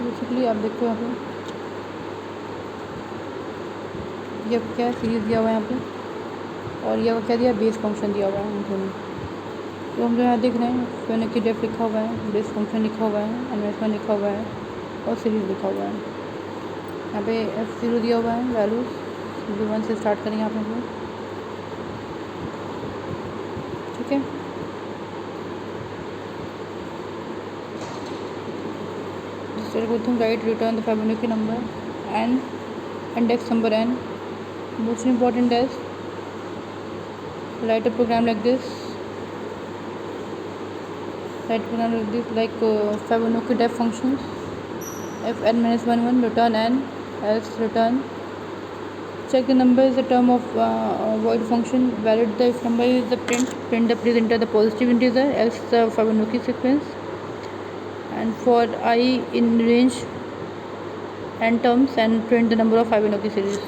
Basically आप देखो यहाँ पे ये क्या सीरीज़ दिया हुआ है यहाँ पे, और ये क्या दिया, बेस फंक्शन दिया हुआ है इन दोनों। तो हम जो यहाँ देख रहे हैं फिर की डेफ लिखा हुआ है, बेस फंक्शन लिखा हुआ है, एनवेसमेंट लिखा हुआ है और सीरीज़ लिखा हुआ है। यहाँ पे F0 दिया हुआ है, वैल्यूज़ जो 1 से स्टार्ट करेंगे आप लोग, ठीक है। Right return the Fibonacci number n, index number n. Most important is write a program like this. Like Fibonacci def functions. If n minus 1 1 return n, else return. Check the number is the term of void function. Validate the if number is the print the please enter the positive integer, else the Fibonacci sequence. And for I in range n terms, and print the number of Fibonacci series.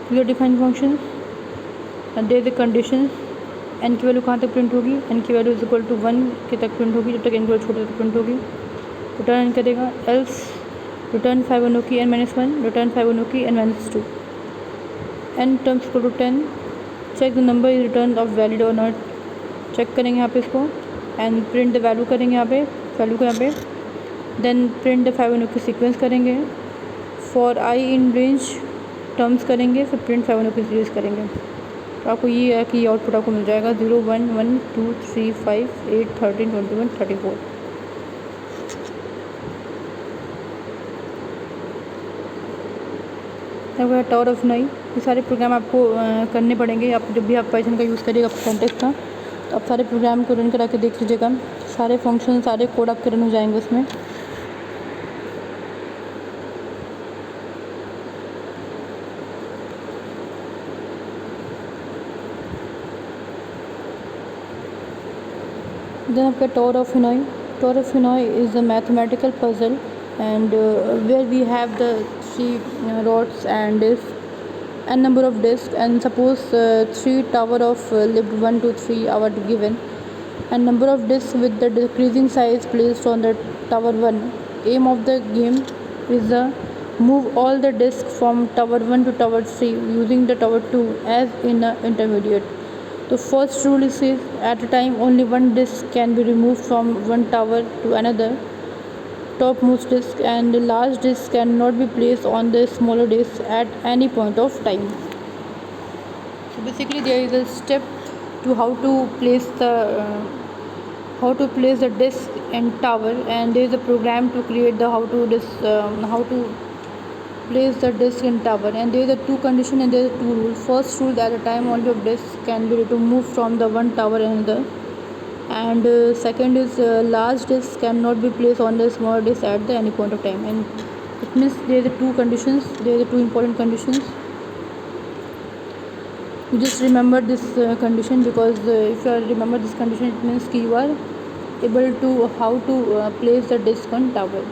Clear define functions, and there is the conditions. n की value कहाँ तक print होगी, n की value is equal to 1 के तक print होगी, जब तक n की वैल्यू छोटे तक प्रिंट होगी। रिटर्न n करेगा, else return Fibonacci n minus 1, return Fibonacci n minus 2, n terms equal to 10। Check the number is return of valid और नॉट, चेक करेंगे यहाँ पे इसको, एंड प्रिंट द वैल्यू करेंगे यहाँ पे, वैल्यू को यहाँ पे, then print the Fibonacci sequence करेंगे। For I in range terms करेंगे, फिर प्रिंट Fibonacci सीरीज करेंगे। तो आपको ये है कि आउटपुट आपको मिल जाएगा 0 1 1 2 3 5 8 13 21 34। टावर ऑफ नाई, ये सारे प्रोग्राम आपको करने पड़ेंगे। आप जब भी आप पाइथन का यूज़ करिएगा कॉन्टेक्स्ट का, तो आप सारे प्रोग्राम को रन करा के देख लीजिएगा, सारे फंक्शन सारे कोड आपके रन हो जाएंगे उसमें। Then आपका Tower of Hanoi. Tower of Hanoi is a mathematical puzzle, and where we have the 3 rods and this n number of disks, and suppose 3 tower of lived 1 2 3 are given, and number of disks with the decreasing size placed on the tower 1. Aim of the game is move all the disks from tower 1 to tower 3 using the tower 2 as in intermediate. The first rule is at a time only one disk can be removed from one tower to another topmost disk, and the large disk cannot be placed on the smaller disk at any point of time. So basically there is a step to how to place the disk in tower, and there is a program to create the how to place the disk in tower, and there is a 2 condition and there is a 2 rule. First rule, at a time only of disk can be removed from the one tower another, and second is large disk cannot be placed on the small disk at the any point of time. And it means there is a 2 conditions, there is a 2 important conditions. You just remember this condition, because if you remember this condition, it means you are able to how to place the disk on tower.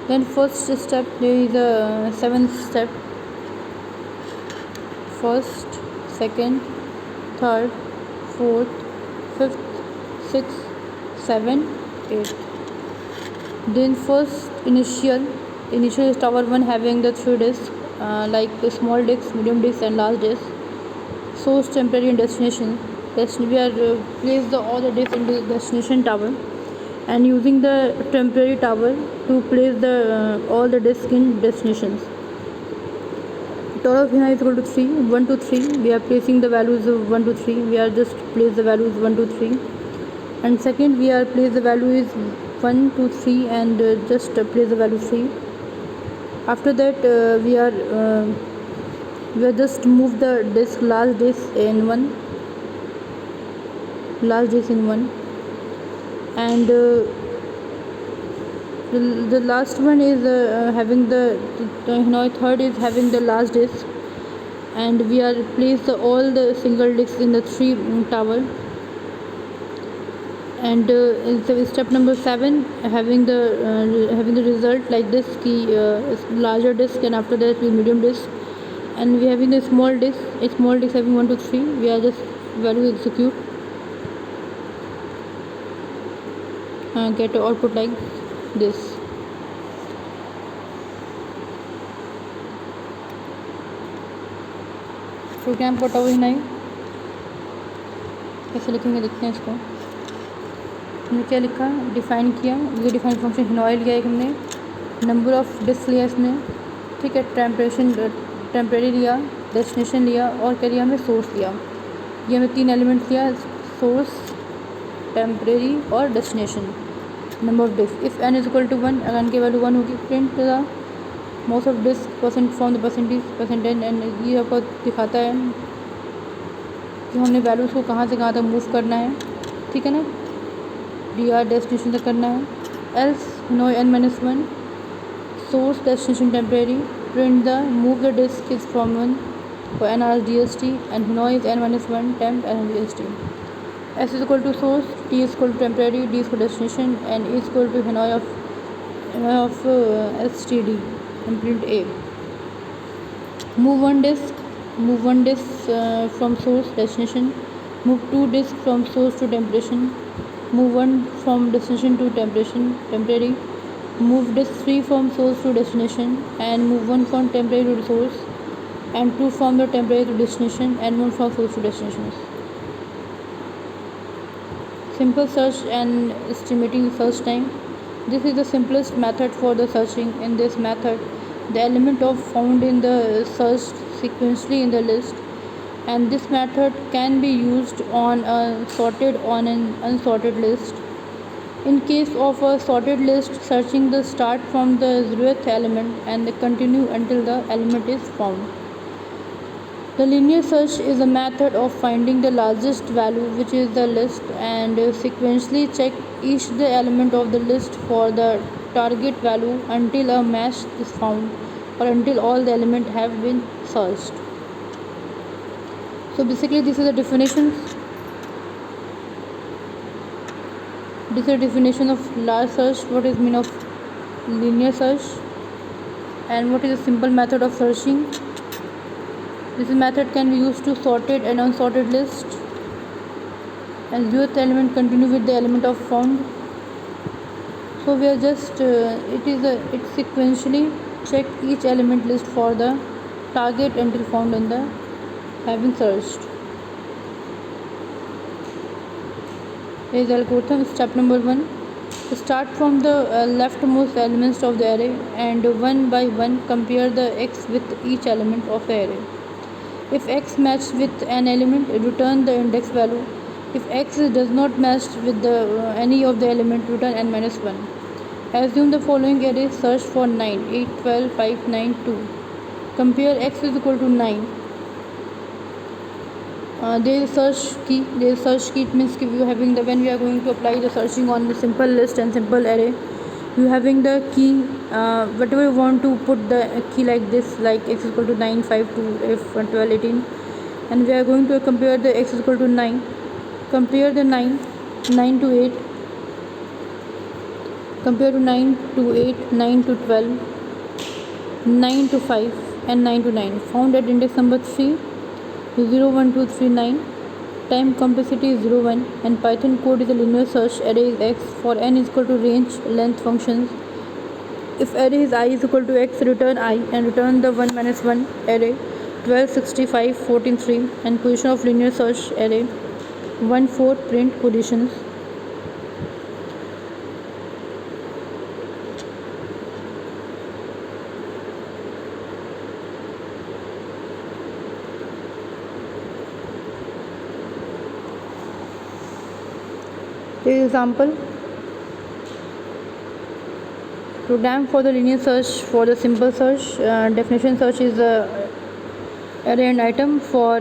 Then first step, there is a 7th step. First, second, third, fourth, fifth, sixth, 7, 8. Then first initial is tower 1 having the 3 disks, like small disks, medium disks and large disks. Source, temporary and destination. We are place all the disks in the destination tower, and using the temporary tower to place the all the disks in destinations. Tower of Hanoi is equal to 3 1 2 3. We are placing the values of 1 2 3. We are just place the values 1 2 3, and second we are place the value is 1 2 3, and just place the value 3. After that we are just move the disk large disk in one, and the last one is having the third is having the last disk, and we are place all the single disks in the 3 tower, and so step number 7, having the result like this key larger disk, and after that we medium disk, and we having the small disk, a small disk having 1 to 3, we are just value execute, get the output like this. Program को टाउ नहीं कैसे लिखेंगे, देखते हैं इसको। हमने क्या लिखा, डिफ़ाइन किया, ये डिफाइन फंक्शन हिनॉय लिया एक हमने, नंबर ऑफ डिस्क लिया इसमें, ठीक है, टेम्परेरी लिया, डेस्टिनेशन लिया, और क्या लिया हमने, सोर्स लिया। ये हमें 3 एलिमेंट लिया, सोर्स, टेम्परेरी और destination. Number of disk, if n is equal to 1, अगर n की वैल्यू 1 होगी, print the most of disk percent from the percentage and ये आपको दिखाता है कि हमने वैल्यूज़ को कहाँ से कहाँ तक मूव करना है, ठीक है ना, dr डेस्टिनेशन तक करना है। Else Hanoi n-1 source destination temporary, print the move the disk is from 1 for nr dst and Hanoi is n-1 temp nr dst। s is equal to source, t is equal to temporary, d is equal to destination, and e is equal to हिनॉय of std, and print a। move one disk from source destination, move 2 disk from source to temporation, move 1 from destination to temporary, move disk 3 from source to destination, and move 1 from temporary to source, and 2 from the temporary to destination, and 1 from source to destination। simple search and estimating search time, this is the simplest method for the searching। in this method the element of found in the searched sequentially in the list, and this method can be used on a sorted on an unsorted list। in case of a sorted list, searching the start from the 0th element and the continue until the element is found। the linear search is a method of finding the largest value which is the list and sequentially check each the element of the list for the target value until a match is found or until all the elements have been searched। so basically this is the definition, of large search, what is mean of linear search, and what is a simple method of searching। this method can be used to sorted and unsorted list, and 0th element continue with the element of found। so we are just it sequentially check each element list for the target until found in the having searched। here is the algorithm। step number 1, start from the leftmost elements of the array and one by one compare the x with each element of the array। if x matches with an element, return the index value। if x does not match with any of the element, return n-1। assume the following array search for 9, 8, 12, 5, 9, 2। compare x is equal to 9। there is search key, it means if you having the, when we are going to apply the searching on the simple list and simple array, you having the key whatever you want to put the key like this, like x is equal to 9, 5, 2, f 12, 18, and we are going to compare the x is equal to 9, compare the 9 to 8, compare to 9 to 8, 9 to 12, 9 to 5, and 9 to 9, found at index number 3, 0, 1, 2, 3, 9, time complexity is 0, 1, and Python code is a linear search, array is x, for n is equal to range length functions। if array is I is equal to x, return I and return the 1 minus 1 array, 12, 65, 14, 3, and position of linear search array 1, 4, print positions। example, program for the linear search for the simple search। definition search is array and item for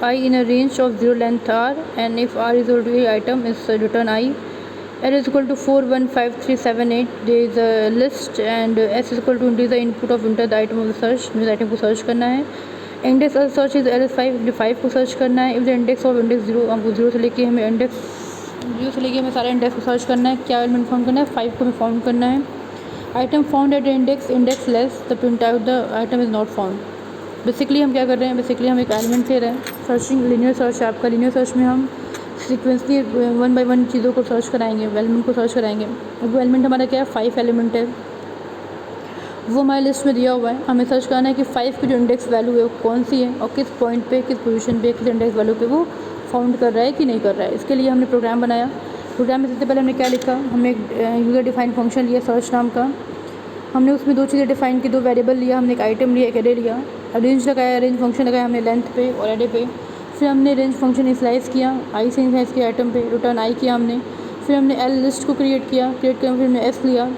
I in a range of 0 length r, and if r is equal to a item is return I। array is equal to 4, 1, 5, 3, 7, 8, there is a list, and s is equal to enter the input of enter the item of the search, means item को search करना है। index of search is ls 5, 5 को search करना है। if the index of index 0, हमको 0 से लेके हमें index 0 से लेके हमें सारे इंडेक्स को सर्च करना है। क्या एलिमेंट फाउंड करना है? 5 को हमें फाउंड करना है। Item found at index less the print out the item is not found. Basically हम क्या कर रहे हैं? बेसिकली हम एक एलिमेंट ले रहे हैं। सर्चिंग लीनियर सर्च है आपका। लीनियर सर्च में हम सीक्वेंसली 1 बाय 1 चीज़ों को सर्च कराएंगे, एलिमेंट को सर्च कराएंगे। वो एलिमेंट हमारा क्या है? 5 एलिमेंट है, वो हमारी लिस्ट में दिया हुआ है। हमें सर्च करना है कि 5 की जो इंडेक्स वैल्यू है वो कौन सी है और किस पॉइंट पे, किस पोजीशन पे, किस इंडेक्स वैल्यू पे वो फाउंड कर रहा है कि नहीं कर रहा है। इसके लिए हमने प्रोग्राम बनाया। प्रोग्राम में सबसे पहले हमने क्या लिखा? हमने एक यूज़र डिफाइंड फंक्शन लिया सर्च नाम का। हमने उसमें 2 चीज़ें डिफाइन की, 2 वेरिएबल लिया। हमने एक आइटम लिया, एक एरे लिया। रेंज लगाया, रेंज फंक्शन लगाया हमने लेंथ पे और एरे पे। फिर हमने रेंज फंक्शन इनिशियलाइज़ किया, आई से इनिशियलाइज़ किया आइटम पे, रिटर्न आई किया हमने। फिर हमने एल लिस्ट को क्रिएट किया, फिर हमने एस लिया।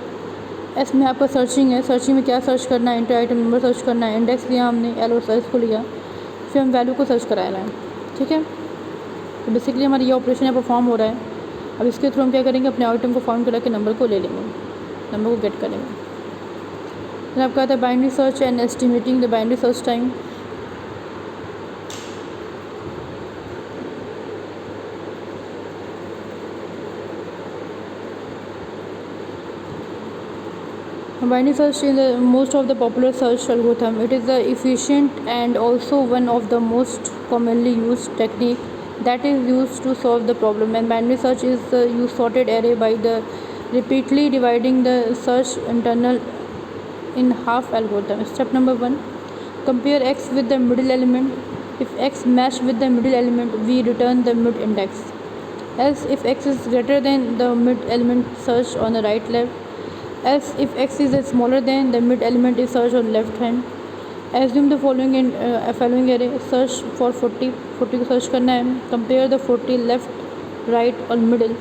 एस में आपका सर्चिंग है, सर्चिंग में क्या सर्च करना है? इंटर आइटम नंबर सर्च करना है। इंडेक्स लिया हमने, एल और एस को लिया। फिर हम वैल्यू को सर्च कराना है। ठीक है, तो बेसिकली हमारा ये ऑपरेशन है परफॉर्म हो रहा है। अब इसके थ्रू हम क्या करेंगे? अपने आइटम को फाउंड करा के नंबर को ले लेंगे, नंबर को गेट करेंगे। फिर आपका आता है binary search and estimating the binary search time. Binary search is the most of the popular search algorithm. It is the efficient and also one of the most commonly used technique that is used to solve the problem. And binary search is the use sorted array by the repeatedly dividing the search internal in half algorithm. Step number 1: compare x with the middle element. If x match with the middle element, we return the mid index. Else, if x is greater than the mid element, search on the right left. Else, if x is smaller than the mid element, is search on left hand. Assume the following in following array. Search for 40 को search करना है. Compare the 40 left, right और middle.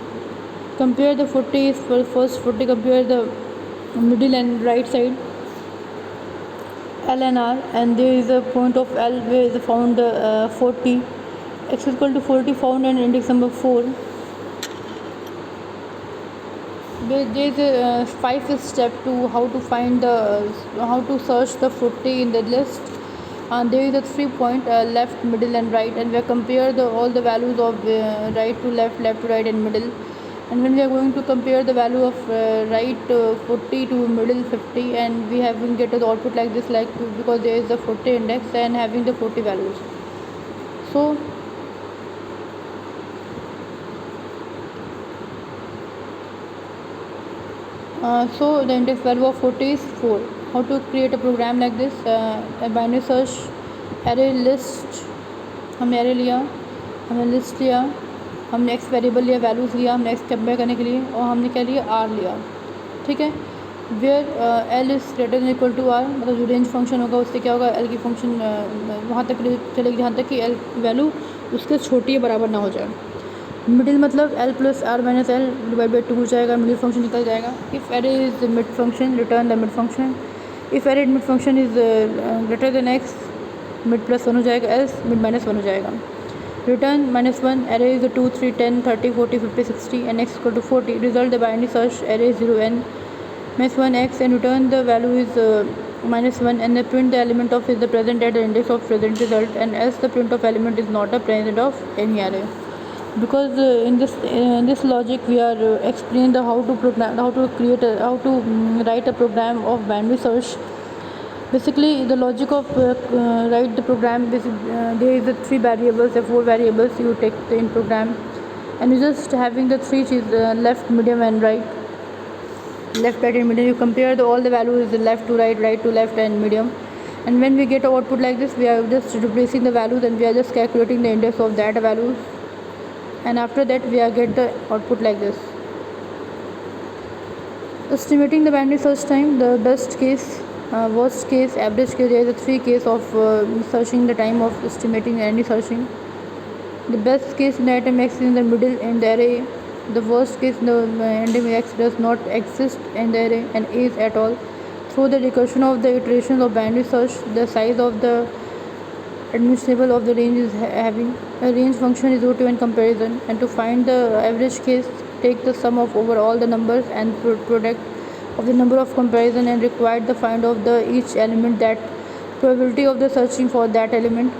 Compare the 40 is for first 40. Compare the middle and right side. L and R, and there is a point of L where is found 40. X is equal to 40 found in index number 4. There is a 5 step to how to find the how to search the 40 in the list. And there is a 3 point left, middle and right, and we compare all the values of right to left, left to right and middle. And when we are going to compare the value of right 40 to middle 50, and we have get the output like this, like because there is the 40 index and having the 40 values. So the index value of 40 is 4. How to create a program like this? A binary search array list. हमने array लिया, हमने list लिया, हमने x variable लिया, values लिया, हमने x compare करने के लिए, और हमने क्या लिया? r लिया। ठीक है, where l is greater than equal to r, मतलब जो रेंज फंक्शन होगा उससे क्या होगा? l की फंक्शन वहाँ तक चलेगी जहाँ तक कि l वैल्यू उसके छोटी या बराबर ना हो जाए। मिडिल मतलब l plus r minus L divide by 2 हो जाएगा, मिडिल फंक्शन निकल जाएगा। If array is mid function, return the mid function. If array mid function is greater then x, mid plus 1 हो जाएगा, एल्स मिड माइनस 1 हो जाएगा। Return -1, array is 2 3 10 30 40 50 60 and x equal to 40. Result the binary search array 0 n -1 x and return the value is -1 and the print the element of is the present at the index of present result, and else the print of element is not a present of any array. Because in this logic we are explaining the how to program, how to create a, how to write a program of binary search. Basically the logic of write the program, there is the 3 variables, the 4 variables you take in program, and you just having the 3 left, medium and right. Left, right and medium, you compare all the values left to right, right to left and medium, and when we get output like this, we are just replacing the values and we are just calculating the index of that values, and after that we are get the output like this. Estimating the binary search time, the best case, worst case, average case. There is a 3 case of searching the time of estimating any searching. The best case, the item x is in the middle in the array. The worst case, the item x does not exist in the array and is at all. Through the recursion of the iterations of binary search, the size of the admissible of the range is having a range function is zero to n comparison, and to find the average case, take the sum of over all the numbers and product of the number of comparison and required the find of the each element, that probability of the searching for that element.